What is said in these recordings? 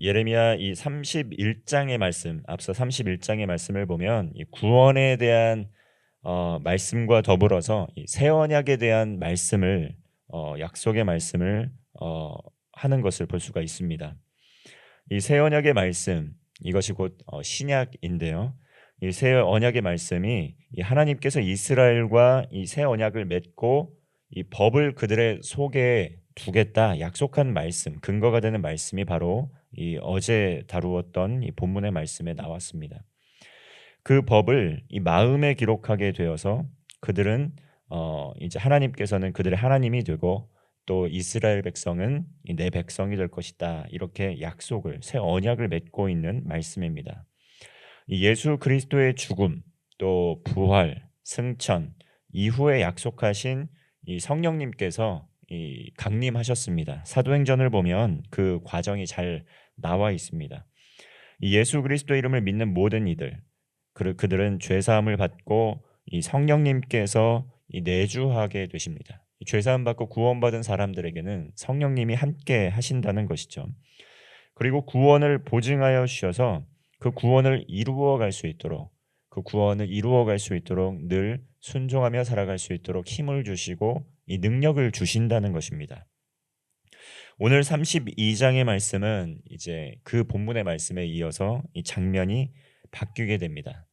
예레미야 이 31장의 말씀, 앞서 31장의 말씀을 보면 이 구원에 대한 말씀과 더불어서 이 새 언약에 대한 말씀을 약속의 말씀을 하는 것을 볼 수가 있습니다. 이 새 언약의 말씀, 이것이 곧 신약인데요. 이 새 언약의 말씀이 이 하나님께서 이스라엘과 이 새 언약을 맺고 이 법을 그들의 속에 두겠다 약속한 말씀, 근거가 되는 말씀이 바로 이 어제 다루었던 이 본문의 말씀에 나왔습니다. 그 법을 이 마음에 기록하게 되어서 그들은 이제 하나님께서는 그들의 하나님이 되고 또 이스라엘 백성은 내 백성이 될 것이다. 이렇게 약속을 새 언약을 맺고 있는 말씀입니다. 이 예수 그리스도의 죽음, 또 부활, 승천 이후에 약속하신 이 성령님께서 이 강림하셨습니다. 사도행전을 보면 그 과정이 잘 나와 있습니다. 이 예수 그리스도 이름을 믿는 모든 이들, 그들은 죄 사함을 받고 이 성령님께서 이 내주하게 되십니다. 죄 사함 받고 구원받은 사람들에게는 성령님이 함께 하신다는 것이죠. 그리고 구원을 보증하여 주셔서 그 구원을 이루어 갈 수 있도록 늘 순종하며 살아갈 수 있도록 힘을 주시고 이 능력을 주신다는 것입니다. 오늘 32장의 말씀은 이제 그 본문의 말씀에 이어서 이 장면이 바뀌게 됩니다.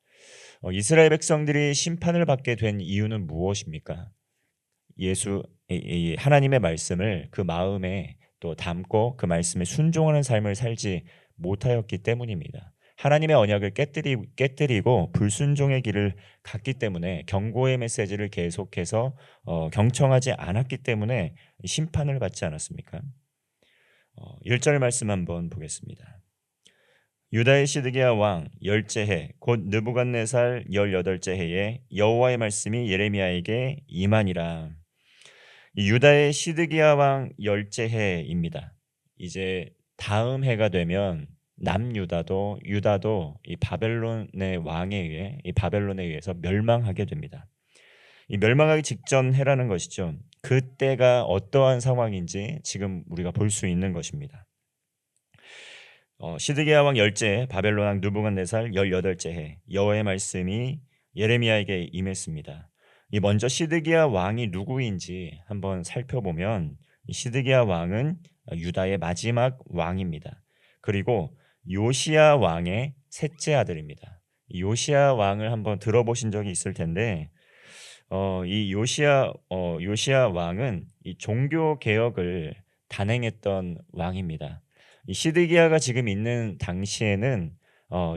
이스라엘 백성들이 심판을 받게 된 이유는 무엇입니까? 이 하나님의 말씀을 그 마음에 또 담고 그 말씀에 순종하는 삶을 살지 못하였기 때문입니다. 하나님의 언약을 깨뜨리고 불순종의 길을 갔기 때문에 경고의 메시지를 계속해서 경청하지 않았기 때문에 심판을 받지 않았습니까? 1절 말씀 한번 보겠습니다. 유다의 시드기야 왕 열째 해 곧 느부갓네살 18째 해에 여호와의 말씀이 예레미야에게 임하니라. 이 유다의 시드기야 왕 열째 해입니다. 이제 다음 해가 되면 남유다도 유다도 이 바벨론의 왕에 의해 이 바벨론에 의해서 멸망하게 됩니다. 이 멸망하기 직전 해라는 것이죠. 그때가 어떠한 상황인지 지금 우리가 볼 수 있는 것입니다. 시드기야 왕 열째 바벨론 왕 느부갓네살 18째 해 여호와의 말씀이 예레미야에게 임했습니다. 이 먼저 시드기야 왕이 누구인지 한번 살펴보면 이 시드기야 왕은 유다의 마지막 왕입니다. 그리고 요시야 왕의 셋째 아들입니다. 이 요시야 왕을 한번 들어보신 적이 있을 텐데 이 요시야 왕은 이 종교 개혁을 단행했던 왕입니다. 이 시드기야가 지금 있는 당시에는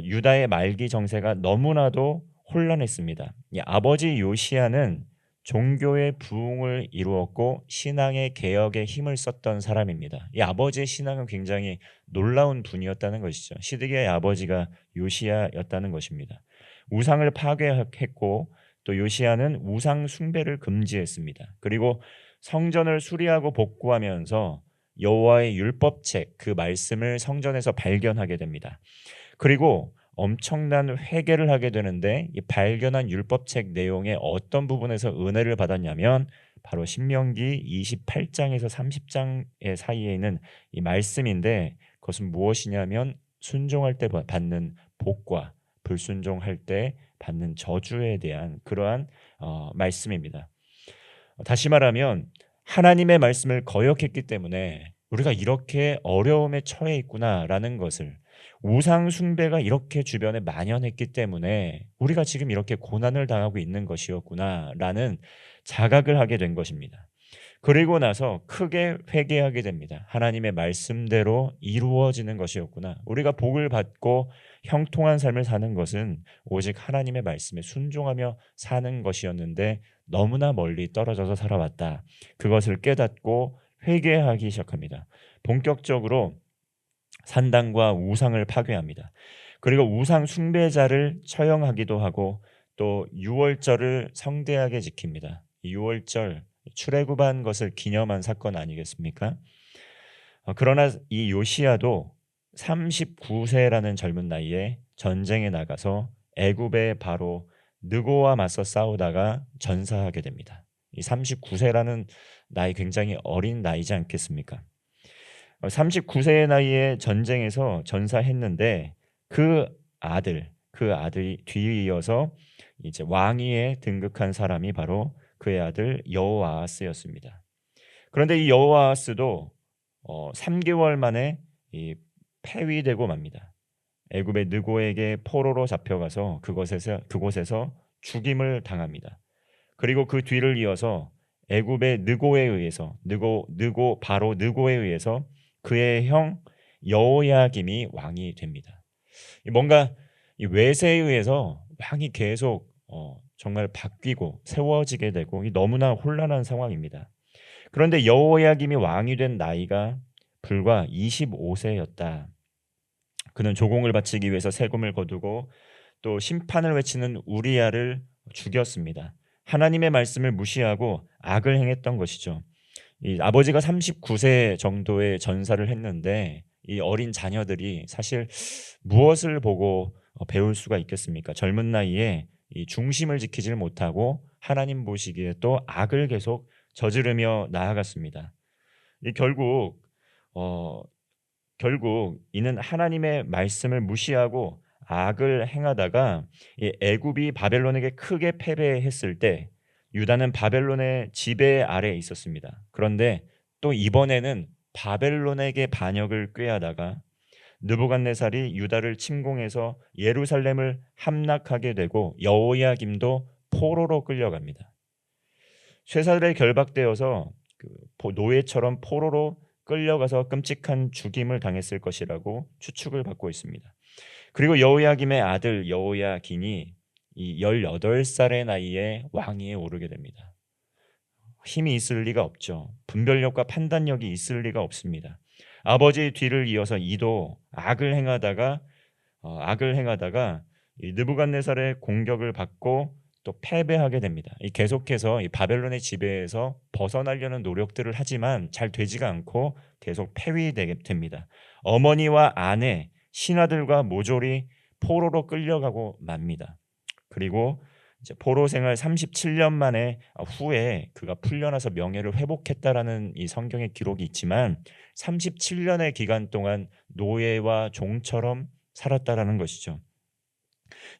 유다의 말기 정세가 너무나도 혼란했습니다. 이 아버지 요시야는 종교의 부흥을 이루었고 신앙의 개혁에 힘을 썼던 사람입니다. 이 아버지의 신앙은 굉장히 놀라운 분이었다는 것이죠. 시드기야의 아버지가 요시야였다는 것입니다. 우상을 파괴했고 또 요시야는 우상 숭배를 금지했습니다. 그리고 성전을 수리하고 복구하면서 여호와의 율법책 그 말씀을 성전에서 발견하게 됩니다. 그리고 엄청난 회개를 하게 되는데 이 발견한 율법책 내용의 어떤 부분에서 은혜를 받았냐면 바로 신명기 28장에서 30장의 사이에 있는 이 말씀인데 그것은 무엇이냐면 순종할 때 받는 복과 불순종할 때 받는 저주에 대한 그러한 말씀입니다. 다시 말하면 하나님의 말씀을 거역했기 때문에 우리가 이렇게 어려움에 처해 있구나라는 것을 우상 숭배가 이렇게 주변에 만연했기 때문에 우리가 지금 이렇게 고난을 당하고 있는 것이었구나라는 자각을 하게 된 것입니다. 그리고 나서 크게 회개하게 됩니다. 하나님의 말씀대로 이루어지는 것이었구나. 우리가 복을 받고 형통한 삶을 사는 것은 오직 하나님의 말씀에 순종하며 사는 것이었는데 너무나 멀리 떨어져서 살아왔다. 그것을 깨닫고 회개하기 시작합니다. 본격적으로 산당과 우상을 파괴합니다. 그리고 우상 숭배자를 처형하기도 하고 또 유월절을 성대하게 지킵니다. 유월절 출애굽한 것을 기념한 사건 아니겠습니까? 그러나 이 요시야도 39세라는 젊은 나이에 전쟁에 나가서 애굽의 바로 느고와 맞서 싸우다가 전사하게 됩니다. 이 39세라는 나이 굉장히 어린 나이지 않겠습니까? 39세의 나이에 전쟁에서 전사했는데 그 그 아들이 뒤이어서 이제 왕위에 등극한 사람이 바로 그의 아들 여호아하스였습니다. 그런데 이 여호아하스도 3개월 만에 이 폐위되고 맙니다. 애굽의 느고에게 포로로 잡혀가서 그곳에서 죽임을 당합니다. 그리고 그 뒤를 이어서 애굽의 느고에 의해서 느고 바로 느고에 의해서 그의 형 여호야김이 왕이 됩니다. 뭔가 이 외세에 의해서 왕이 계속 정말 바뀌고 세워지게 되고 너무나 혼란한 상황입니다. 그런데 여호야김이 왕이 된 나이가 불과 25세였다. 그는 조공을 바치기 위해서 세금을 거두고 또 심판을 외치는 우리야를 죽였습니다. 하나님의 말씀을 무시하고 악을 행했던 것이죠. 이 아버지가 39세 정도의 전사를 했는데 이 어린 자녀들이 사실 무엇을 보고 배울 수가 있겠습니까? 젊은 나이에 이 중심을 지키질 못하고 하나님 보시기에 또 악을 계속 저지르며 나아갔습니다. 이 어, 결국 이는 하나님의 말씀을 무시하고 악을 행하다가 이 애굽이 바벨론에게 크게 패배했을 때 유다는 바벨론의 지배 아래에 있었습니다. 그런데 또 이번에는 바벨론에게 반역을 꾀하다가 느부갓네살이 유다를 침공해서 예루살렘을 함락하게 되고 여호야김도 포로로 끌려갑니다. 쇠사슬에 결박되어서 노예처럼 포로로 끌려가서 끔찍한 죽임을 당했을 것이라고 추측을 받고 있습니다. 그리고 여호야김의 아들 여호야긴이 이 18살의 나이에 왕위에 오르게 됩니다. 힘이 있을 리가 없죠. 분별력과 판단력이 있을 리가 없습니다. 아버지의 뒤를 이어서 이도 악을 행하다가 이 느부갓네살의 공격을 받고 또 패배하게 됩니다. 계속해서 이 바벨론의 지배에서 벗어나려는 노력들을 하지만 잘 되지가 않고 계속 폐위되게 됩니다. 어머니와 아내, 신하들과 모조리 포로로 끌려가고 맙니다. 그리고 이제 포로 생활 37년 만에 후에 그가 풀려나서 명예를 회복했다라는 이 성경의 기록이 있지만 37년의 기간 동안 노예와 종처럼 살았다라는 것이죠.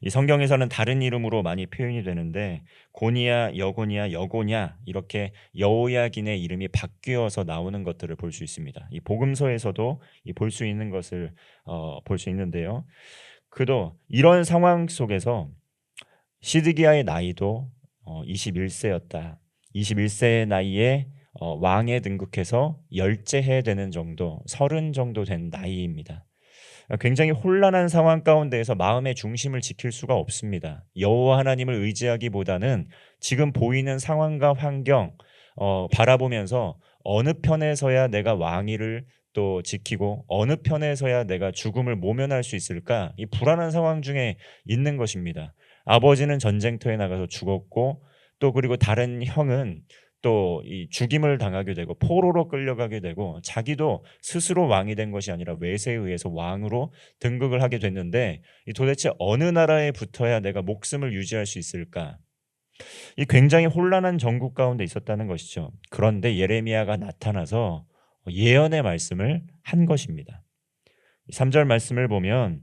이 성경에서는 다른 이름으로 많이 표현이 되는데 고니야, 여고니야, 여고냐 이렇게 여호야긴의 이름이 바뀌어서 나오는 것들을 볼 수 있습니다. 이 복음서에서도 볼 수 있는 것을 볼 수 있는데요. 그도 이런 상황 속에서 시드기야의 나이도 21세였다. 21세의 나이에 왕에 등극해서 열째해 되는 정도, 30 정도 된 나이입니다. 굉장히 혼란한 상황 가운데에서 마음의 중심을 지킬 수가 없습니다. 여호와 하나님을 의지하기보다는 지금 보이는 상황과 환경 바라보면서 어느 편에서야 내가 왕위를 또 지키고 어느 편에서야 내가 죽음을 모면할 수 있을까? 이 불안한 상황 중에 있는 것입니다. 아버지는 전쟁터에 나가서 죽었고 또 그리고 다른 형은 또 이 죽임을 당하게 되고 포로로 끌려가게 되고 자기도 스스로 왕이 된 것이 아니라 외세에 의해서 왕으로 등극을 하게 됐는데 이 도대체 어느 나라에 붙어야 내가 목숨을 유지할 수 있을까? 이 굉장히 혼란한 정국 가운데 있었다는 것이죠. 그런데 예레미야가 나타나서 예언의 말씀을 한 것입니다. 3절 말씀을 보면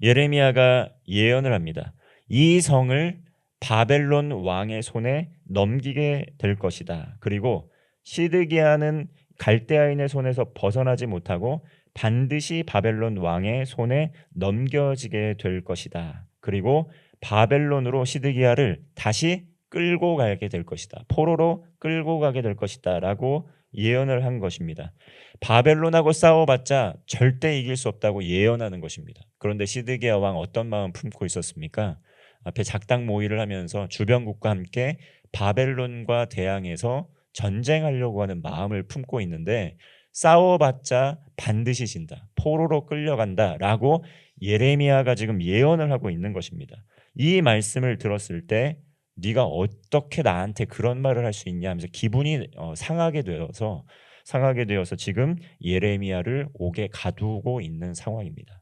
예레미야가 예언을 합니다. 이 성을 바벨론 왕의 손에 넘기게 될 것이다. 그리고 시드기야는 갈대아인의 손에서 벗어나지 못하고 반드시 바벨론 왕의 손에 넘겨지게 될 것이다. 그리고 바벨론으로 시드기야를 다시 끌고 가게 될 것이다. 포로로 끌고 가게 될 것이다. 라고 예언을 한 것입니다. 바벨론하고 싸워봤자 절대 이길 수 없다고 예언하는 것입니다. 그런데 시드기야 왕 어떤 마음 품고 있었습니까? 앞에 작당 모의를 하면서 주변국과 함께 바벨론과 대항해서 전쟁하려고 하는 마음을 품고 있는데 싸워봤자 반드시 진다. 포로로 끌려간다라고 예레미야가 지금 예언을 하고 있는 것입니다. 이 말씀을 들었을 때 네가 어떻게 나한테 그런 말을 할 수 있냐 하면서 기분이 상하게 되어서 지금 예레미야를 옥에 가두고 있는 상황입니다.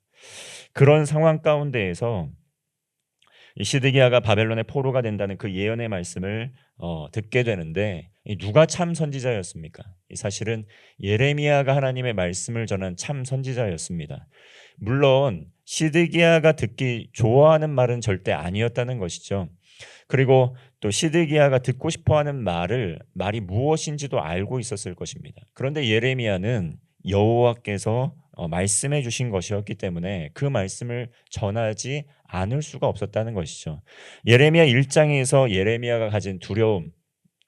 그런 상황 가운데에서 이 시드기야가 바벨론의 포로가 된다는 그 예언의 말씀을 듣게 되는데, 이 누가 참 선지자였습니까? 이 사실은 예레미야가 하나님의 말씀을 전한 참 선지자였습니다. 물론 시드기야가 듣기 좋아하는 말은 절대 아니었다는 것이죠. 그리고 또 시드기야가 듣고 싶어하는 말이 무엇인지도 알고 있었을 것입니다. 그런데 예레미야는 여호와께서 말씀해 주신 것이었기 때문에 그 말씀을 전하지 않을 수가 없었다는 것이죠. 예레미야 1장에서 예레미야가 가진 두려움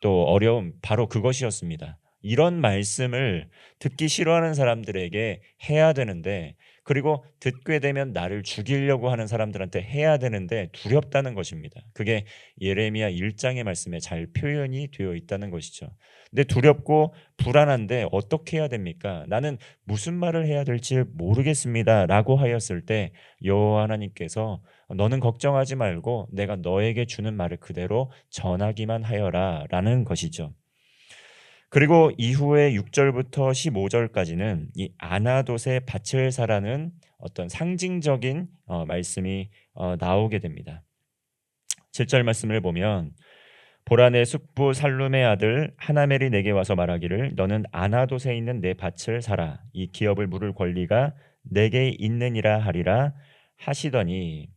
또 어려움, 바로 그것이었습니다. 이런 말씀을 듣기 싫어하는 사람들에게 해야 되는데, 그리고 듣게 되면 나를 죽이려고 하는 사람들한테 해야 되는데 두렵다는 것입니다. 그게 예레미야 1장의 말씀에 잘 표현이 되어 있다는 것이죠. 근데 두렵고 불안한데 어떻게 해야 됩니까? 나는 무슨 말을 해야 될지 모르겠습니다 라고 하였을 때 여호와 하나님께서 너는 걱정하지 말고 내가 너에게 주는 말을 그대로 전하기만 하여라 라는 것이죠. 그리고 이후에 6절부터 15절까지는 이 아나돗의 밭을 사라는 어떤 상징적인 말씀이 나오게 됩니다. 7절 말씀을 보면, 보라, 내 숙부 살룸의 아들 하나멜이 내게 와서 말하기를 너는 아나돗에 있는 내 밭을 사라, 이 기업을 물을 권리가 내게 있느니라 하리라 하시더니,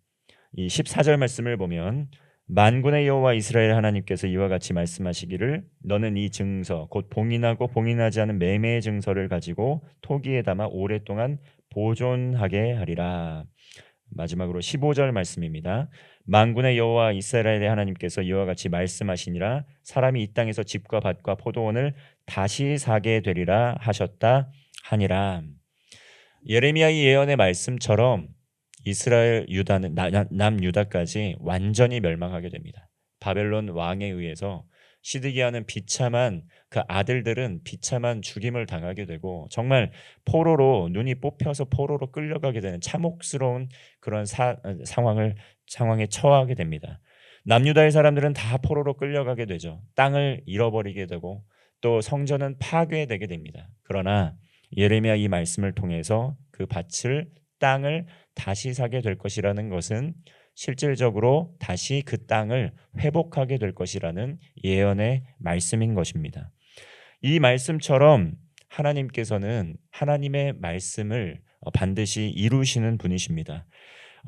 이 14절 말씀을 보면, 만군의 여호와 이스라엘 하나님께서 이와 같이 말씀하시기를 너는 이 증서 곧 봉인하고 봉인하지 않은 매매의 증서를 가지고 토기에 담아 오랫동안 보존하게 하리라. 마지막으로 15절 말씀입니다. 만군의 여호와 이스라엘의 하나님께서 이와 같이 말씀하시니라, 사람이 이 땅에서 집과 밭과 포도원을 다시 사게 되리라 하셨다 하니라. 예레미야의 예언의 말씀처럼 이스라엘 유다는 남유다까지 완전히 멸망하게 됩니다. 바벨론 왕에 의해서 시드기야는 비참한 그 아들들은 비참한 죽임을 당하게 되고, 정말 포로로 눈이 뽑혀서 포로로 끌려가게 되는 참혹스러운 그런 상황에 처하게 됩니다. 남유다의 사람들은 다 포로로 끌려가게 되죠. 땅을 잃어버리게 되고 또 성전은 파괴되게 됩니다. 그러나 예레미야 이 말씀을 통해서 그 밭을 땅을 다시 사게 될 것이라는 것은 실질적으로 다시 그 땅을 회복하게 될 것이라는 예언의 말씀인 것입니다. 이 말씀처럼 하나님께서는 하나님의 말씀을 반드시 이루시는 분이십니다.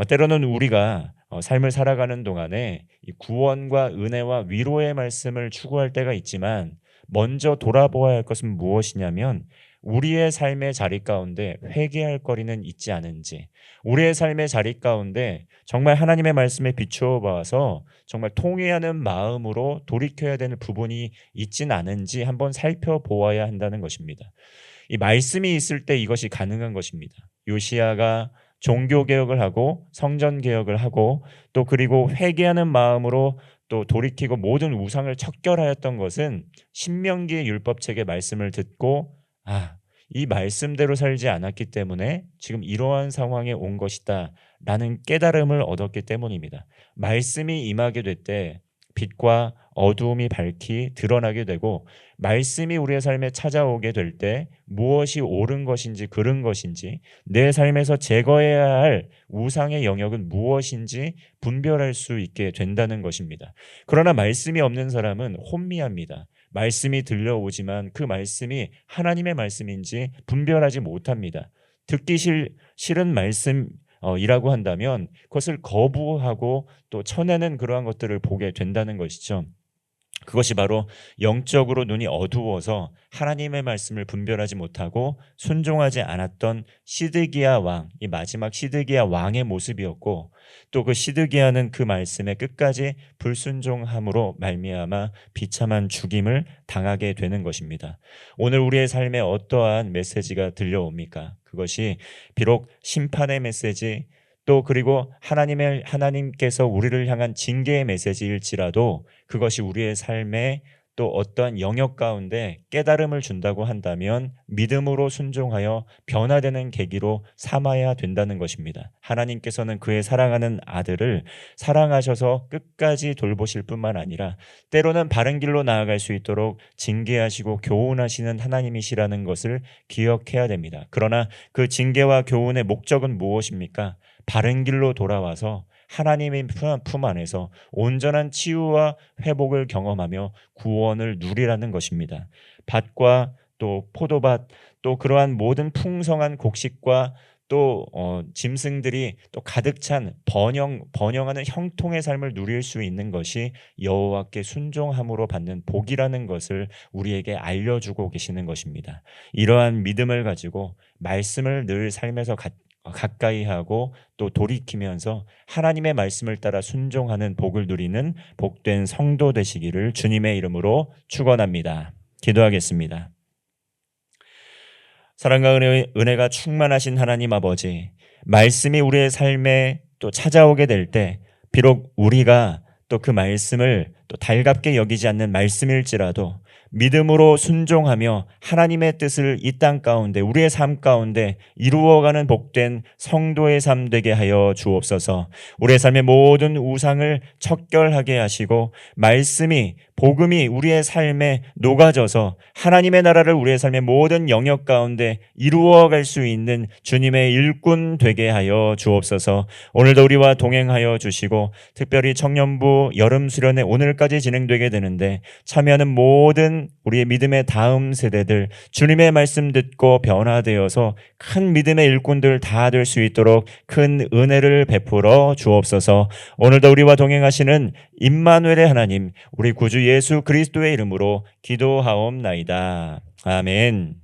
때로는 우리가 삶을 살아가는 동안에 이 구원과 은혜와 위로의 말씀을 추구할 때가 있지만, 먼저 돌아보아야 할 것은 무엇이냐면 우리의 삶의 자리 가운데 회개할 거리는 있지 않은지, 우리의 삶의 자리 가운데 정말 하나님의 말씀에 비추어 봐서 정말 통회하는 마음으로 돌이켜야 되는 부분이 있진 않은지 한번 살펴보아야 한다는 것입니다. 이 말씀이 있을 때 이것이 가능한 것입니다. 요시야가 종교개혁을 하고 성전개혁을 하고 또 그리고 회개하는 마음으로 또 돌이키고 모든 우상을 척결하였던 것은 신명기의 율법책의 말씀을 듣고 이 말씀대로 살지 않았기 때문에 지금 이러한 상황에 온 것이다 라는 깨달음을 얻었기 때문입니다. 말씀이 임하게 될 때 빛과 어두움이 밝히 드러나게 되고, 말씀이 우리의 삶에 찾아오게 될 때 무엇이 옳은 것인지 그른 것인지, 내 삶에서 제거해야 할 우상의 영역은 무엇인지 분별할 수 있게 된다는 것입니다. 그러나 말씀이 없는 사람은 혼미합니다. 말씀이 들려오지만 그 말씀이 하나님의 말씀인지 분별하지 못합니다. 듣기 싫은 말씀 이라고 한다면 그것을 거부하고 또 쳐내는 그러한 것들을 보게 된다는 것이죠. 그것이 바로 영적으로 눈이 어두워서 하나님의 말씀을 분별하지 못하고 순종하지 않았던 시드기야 왕, 이 마지막 시드기야 왕의 모습이었고, 또 그 시드기야는 그 말씀에 끝까지 불순종함으로 말미암아 비참한 죽임을 당하게 되는 것입니다. 오늘 우리의 삶에 어떠한 메시지가 들려옵니까? 그것이 비록 심판의 메시지, 또 그리고 하나님께서 우리를 향한 징계의 메시지일지라도 그것이 우리의 삶에 또 어떠한 영역 가운데 깨달음을 준다고 한다면 믿음으로 순종하여 변화되는 계기로 삼아야 된다는 것입니다. 하나님께서는 그의 사랑하는 아들을 사랑하셔서 끝까지 돌보실 뿐만 아니라 때로는 바른 길로 나아갈 수 있도록 징계하시고 교훈하시는 하나님이시라는 것을 기억해야 됩니다. 그러나 그 징계와 교훈의 목적은 무엇입니까? 바른 길로 돌아와서 하나님의 품 안에서 온전한 치유와 회복을 경험하며 구원을 누리라는 것입니다. 밭과 또 포도밭 또 그러한 모든 풍성한 곡식과 또 짐승들이 또 가득 찬 번영하는 형통의 삶을 누릴 수 있는 것이 여호와께 순종함으로 받는 복이라는 것을 우리에게 알려주고 계시는 것입니다. 이러한 믿음을 가지고 말씀을 늘 삶에서 가까이 하고 또 돌이키면서 하나님의 말씀을 따라 순종하는 복을 누리는 복된 성도 되시기를 주님의 이름으로 축원합니다. 기도하겠습니다. 사랑과 은혜가 충만하신 하나님 아버지, 말씀이 우리의 삶에 또 찾아오게 될 때 비록 우리가 또 그 말씀을 또 달갑게 여기지 않는 말씀일지라도 믿음으로 순종하며 하나님의 뜻을 이 땅 가운데 우리의 삶 가운데 이루어가는 복된 성도의 삶 되게 하여 주옵소서. 우리의 삶의 모든 우상을 척결하게 하시고 말씀이 복음이 우리의 삶에 녹아져서 하나님의 나라를 우리의 삶의 모든 영역 가운데 이루어갈 수 있는 주님의 일꾼 되게 하여 주옵소서. 오늘도 우리와 동행하여 주시고 특별히 청년부 여름 수련회 오늘까지 진행되게 되는데 참여하는 모든 우리의 믿음의 다음 세대들 주님의 말씀 듣고 변화되어서 큰 믿음의 일꾼들 다 될 수 있도록 큰 은혜를 베풀어 주옵소서. 오늘도 우리와 동행하시는 임마누엘의 하나님 우리 구주 예수 그리스도의 이름으로 기도하옵나이다. 아멘.